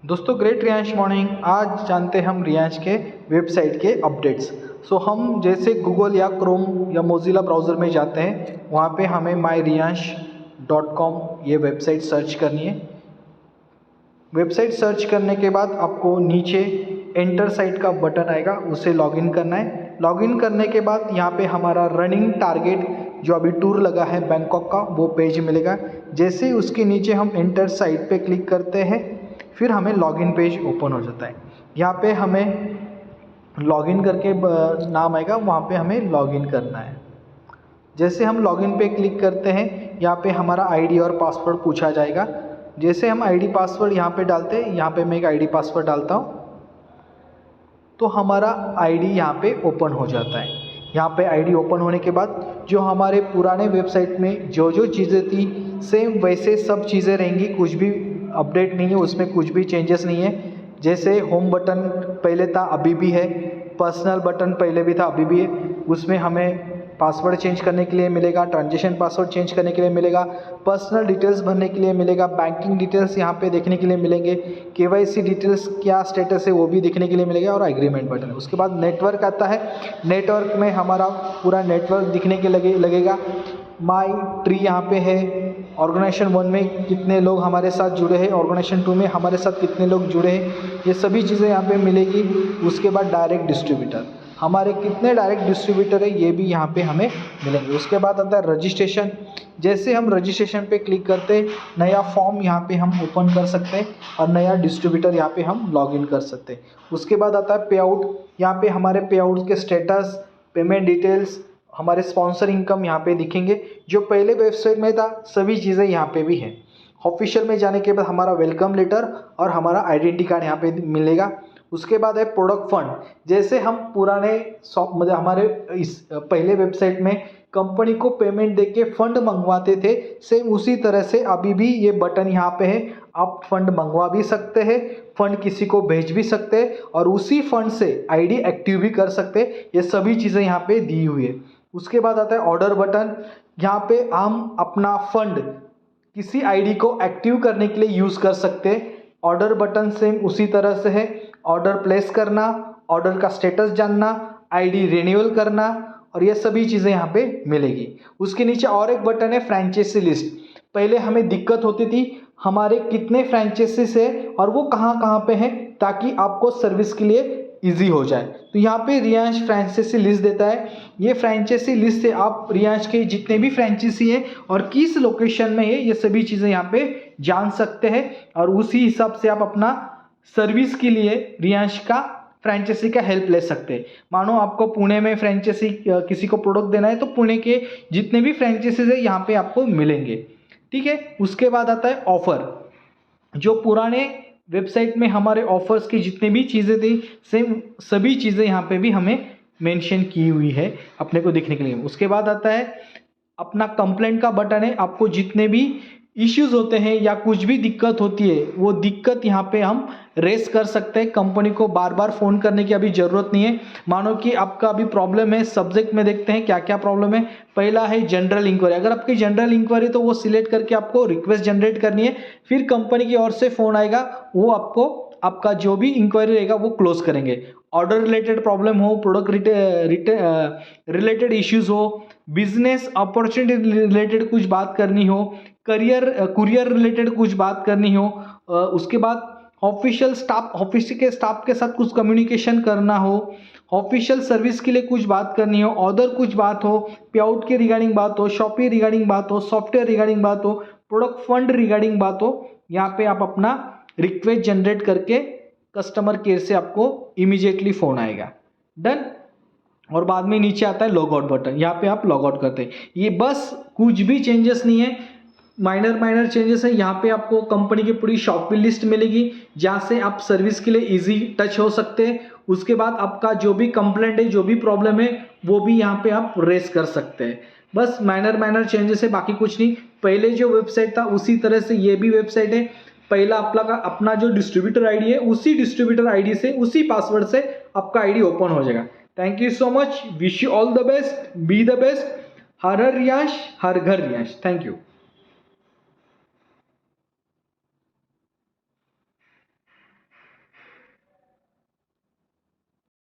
दोस्तों great Riyansh morning. आज जानते हैं हम रियांश के वेबसाइट के अपडेट्स। हम जैसे गूगल या क्रोम या मोजिला ब्राउज़र में जाते हैं, वहाँ पे हमें myriyansh.com ये वेबसाइट सर्च करनी है। वेबसाइट सर्च करने के बाद आपको नीचे एंटर साइट का बटन आएगा, उसे लॉगिन करना है। लॉगिन करने के बाद यहाँ पे हमारा रनिंग टारगेट जो अभी टूर लगा है बैंकॉक का, वो पेज मिलेगा। जैसे ही उसके नीचे हम एंटर साइट पे क्लिक करते हैं, फिर हमें लॉगिन पेज ओपन हो जाता है। यहाँ पे हमें लॉगिन करके नाम आएगा, वहाँ पे हमें लॉगिन करना है। जैसे हम लॉगिन पे क्लिक करते हैं, यहाँ पे हमारा आईडी और पासवर्ड पूछा जाएगा। जैसे हम आईडी पासवर्ड यहाँ पे डालते हैं, यहाँ पे मैं एक आईडी पासवर्ड डालता हूँ, तो हमारा आईडी यहाँ पे ओपन हो जाता है। यहाँ पे आईडी ओपन होने के बाद जो हमारे पुराने वेबसाइट में जो जो चीज़ें थी सेम वैसे सब चीज़ें रहेंगी, कुछ भी अपडेट नहीं है, उसमें कुछ भी चेंजेस नहीं है। जैसे होम बटन पहले था अभी भी है, पर्सनल बटन पहले भी था अभी भी है। उसमें हमें पासवर्ड चेंज करने के लिए मिलेगा, ट्रांजेक्शन पासवर्ड चेंज करने के लिए मिलेगा, पर्सनल डिटेल्स भरने के लिए मिलेगा, बैंकिंग डिटेल्स यहाँ पे देखने के लिए मिलेंगे, केवाईसी डिटेल्स क्या स्टेटस है वो भी देखने के लिए मिलेगा, और एग्रीमेंट बटन है। उसके बाद नेटवर्क आता है। नेटवर्क में हमारा पूरा नेटवर्क दिखने के लगेगा। माई ट्री यहाँ पे है। ऑर्गेनाइजेशन 1 में कितने लोग हमारे साथ जुड़े हैं, ऑर्गेनाइजेशन 2 में हमारे साथ कितने लोग जुड़े हैं, ये सभी चीज़ें यहाँ पे मिलेगी। उसके बाद डायरेक्ट डिस्ट्रीब्यूटर, हमारे कितने डायरेक्ट डिस्ट्रीब्यूटर है ये भी यहाँ पे हमें मिलेंगे। उसके बाद आता है रजिस्ट्रेशन। जैसे हम रजिस्ट्रेशन पे क्लिक करते हैं, नया फॉर्म यहाँ पे हम ओपन कर सकते हैं और नया डिस्ट्रीब्यूटर यहाँ पे हम लॉगिन कर सकते हैं। उसके बाद आता है पे आउट। यहाँ पे हमारे पे आउट के स्टेटस, पेमेंट डिटेल्स, हमारे स्पॉन्सर इनकम यहाँ पे दिखेंगे। जो पहले वेबसाइट में था सभी चीज़ें यहाँ पे भी हैं। ऑफिशियल में जाने के बाद हमारा वेलकम लेटर और हमारा आइडेंटिटी कार्ड यहाँ पे मिलेगा। उसके बाद है प्रोडक्ट फंड। जैसे हम पुराने मतलब हमारे इस पहले वेबसाइट में कंपनी को पेमेंट देके फंड मंगवाते थे, सेम उसी तरह से अभी भी ये बटन यहाँ पे है। आप फंड मंगवा भी सकते हैं, फंड किसी को भेज भी सकते हैं और उसी फंड से आईडी एक्टिव भी कर सकते हैं। ये सभी चीज़ें यहाँ पे दी हुई है। उसके बाद आता है ऑर्डर बटन। यहाँ पे हम अपना फंड किसी आईडी को एक्टिव करने के लिए यूज़ कर सकते हैं। ऑर्डर बटन सेम उसी तरह से है। ऑर्डर प्लेस करना, ऑर्डर का स्टेटस जानना, आईडी रिन्यूअल करना, और ये सभी चीज़ें यहाँ पे मिलेगी। उसके नीचे और एक बटन है फ्रेंचाइजी लिस्ट। पहले हमें दिक्कत होती थी हमारे कितने फ्रेंचाइजीज है और वो कहाँ कहाँ पे हैं, ताकि आपको सर्विस के लिए इजी हो जाए। तो यहाँ पे रियांश फ्रेंचाइजी लिस्ट देता है। ये फ्रेंचाइजी लिस्ट से आप रियांश के जितने भी फ्रेंचाइजी है और किस लोकेशन में है, ये सभी चीज़ें यहाँ पे जान सकते हैं और उसी हिसाब से आप अपना सर्विस के लिए रियांश का फ्रेंचाइजी का हेल्प ले सकते हैं। मानो आपको पुणे में फ्रेंचाइजी किसी को प्रोडक्ट देना है, तो पुणे के जितने भी फ्रेंचाइजीज है यहाँ पे आपको मिलेंगे। ठीक है। उसके बाद आता है ऑफर। जो पुराने वेबसाइट में हमारे ऑफर्स की जितनी भी चीज़ें थी, सेम सभी चीज़ें यहाँ पे भी हमें मेंशन की हुई है अपने को देखने के लिए। उसके बाद आता है अपना कंप्लेंट का बटन है। आपको जितने भी इश्यूज होते हैं या कुछ भी दिक्कत होती है, वो दिक्कत यहाँ पे हम रेस कर सकते हैं। कंपनी को बार बार फ़ोन करने की अभी ज़रूरत नहीं है। मानो कि आपका अभी प्रॉब्लम है, सब्जेक्ट में देखते हैं क्या क्या प्रॉब्लम है। पहला है जनरल इंक्वायरी। अगर आपकी जनरल इंक्वायरी तो वो सिलेक्ट करके आपको रिक्वेस्ट जनरेट करनी है, फिर कंपनी की ओर से फ़ोन आएगा, वो आपको आपका जो भी इंक्वायरी रहेगा वो क्लोज करेंगे। ऑर्डर रिलेटेड प्रॉब्लम हो, प्रोडक्ट रिलेटेड इश्यूज हो, बिजनेस अपॉर्चुनिटी रिलेटेड कुछ बात करनी हो, कुरियर रिलेटेड कुछ बात करनी हो, उसके बाद ऑफिशियल स्टाफ, ऑफिस के स्टाफ के साथ कुछ कम्युनिकेशन करना हो, ऑफिशियल सर्विस के लिए कुछ बात करनी हो, अदर कुछ बात हो, पे आउट के रिगार्डिंग बात हो, शॉपिंग रिगार्डिंग बात हो, सॉफ्टवेयर रिगार्डिंग बात हो, प्रोडक्ट फंड रिगार्डिंग बात हो, यहाँ पे आप अपना रिक्वेस्ट जनरेट करके कस्टमर केयर से आपको इमीडिएटली फ़ोन आएगा। डन। और बाद में नीचे आता है लॉग आउट बटन। यहाँ पे आप लॉग आउट करते हैं। ये बस कुछ भी चेंजेस नहीं है, माइनर चेंजेस है। यहाँ पे आपको कंपनी की पूरी शॉपिंग लिस्ट मिलेगी, जहाँ से आप सर्विस के लिए इजी टच हो सकते हैं। उसके बाद आपका जो भी कंप्लेंट है, जो भी प्रॉब्लम है, वो भी यहाँ पे आप रेस कर सकते हैं। बस माइनर चेंजेस है, बाकी कुछ नहीं। पहले जो वेबसाइट था उसी तरह से ये भी वेबसाइट है। पहला अपना जो डिस्ट्रीब्यूटर आईडी है, उसी डिस्ट्रीब्यूटर आईडी से, उसी पासवर्ड से आपका आईडी ओपन हो जाएगा। Thank you so much. Wish you all the best, be the best. हर हर रियांश, हर घर रियांश। Thank you.